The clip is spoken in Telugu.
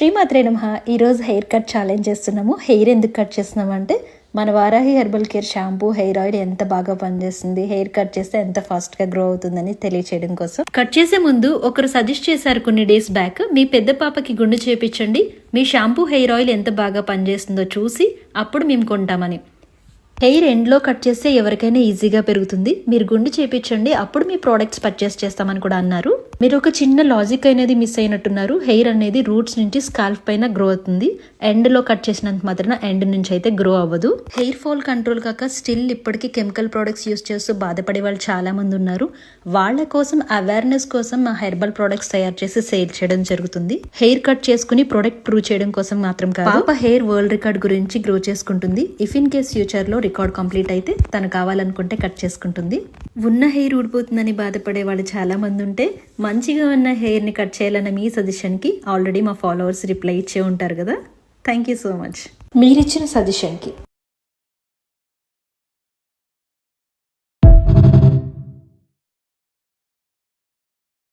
శ్రీమాత్రే నమః. ఈరోజు హెయిర్ కట్ ఛాలెంజ్ చేస్తున్నాము. హెయిర్ ఎందుకు కట్ చేస్తున్నాము అంటే మన Varahi herbal care shampoo hair oil ఎంత బాగా పనిచేస్తుంది, హెయిర్ కట్ చేస్తే ఎంత ఫాస్ట్గా గ్రో అవుతుందని తెలియచేయడం కోసం. కట్ చేసే ముందు ఒకరు సజెస్ట్ చేశారు కొన్ని డేస్ బ్యాక్, మీ పెద్ద పాపకి గుండు చేపించండి, మీ షాంపూ హెయిర్ ఆయిల్ ఎంత బాగా పనిచేస్తుందో చూసి అప్పుడు మేము కొంటామని. హెయిర్ ఎండ్లో కట్ చేస్తే ఎవరికైనా ఈజీగా పెరుగుతుంది, మీరు గుండు చేపించండి అప్పుడు మీ ప్రోడక్ట్స్ పర్చేస్ చేస్తామని కూడా అన్నారు. మీరు ఒక చిన్న లాజిక్ అనేది మిస్ అయినట్టున్నారు. హెయిర్ అనేది రూట్స్ నుంచి స్కాల్ఫ్ పైన గ్రో అవుతుంది, ఎండ్లో కట్ చేసినంత మాత్రాన ఎండ్ నుంచి అయితే గ్రో అవ్వదు. హెయిర్ ఫాల్ కంట్రోల్ కాక స్టిల్ ఇప్పటికీ కెమికల్ ప్రోడక్ట్స్ యూస్ చేస్తూ బాధపడే వాళ్ళు చాలా మంది ఉన్నారు. వాళ్ళ కోసం అవేర్నెస్ కోసం మా హెర్బల్ ప్రోడక్ట్స్ తయారు చేసి సేల్ చేయడం జరుగుతుంది. హెయిర్ కట్ చేసుకుని ప్రొడక్ట్ ప్రూవ్ చేయడం కోసం మాత్రం కాదు. పాప హెయిర్ వరల్డ్ రికార్డ్ గురించి గ్రో చేసుకుంటుంది. ఇఫ్ ఇన్ కేస్ ఫ్యూచర్ లో రికార్డ్ కంప్లీట్ అయితే తను కావాలనుకుంటే కట్ చేసుకుంటుంది. ఉన్న హెయిర్ ఊడిపోతుందని బాధపడే వాళ్ళు చాలా మంది ఉంటే మంచిగా ఉన్న హెయిర్ ని కట్ చేయాలన్న మీ సజెషన్ కి ఆల్రెడీ మా ఫాలోవర్స్ రిప్లై ఇచ్చే ఉంటారు కదా. థ్యాంక్ యూ సో మచ్ మీరిచ్చిన సజెషన్ కి.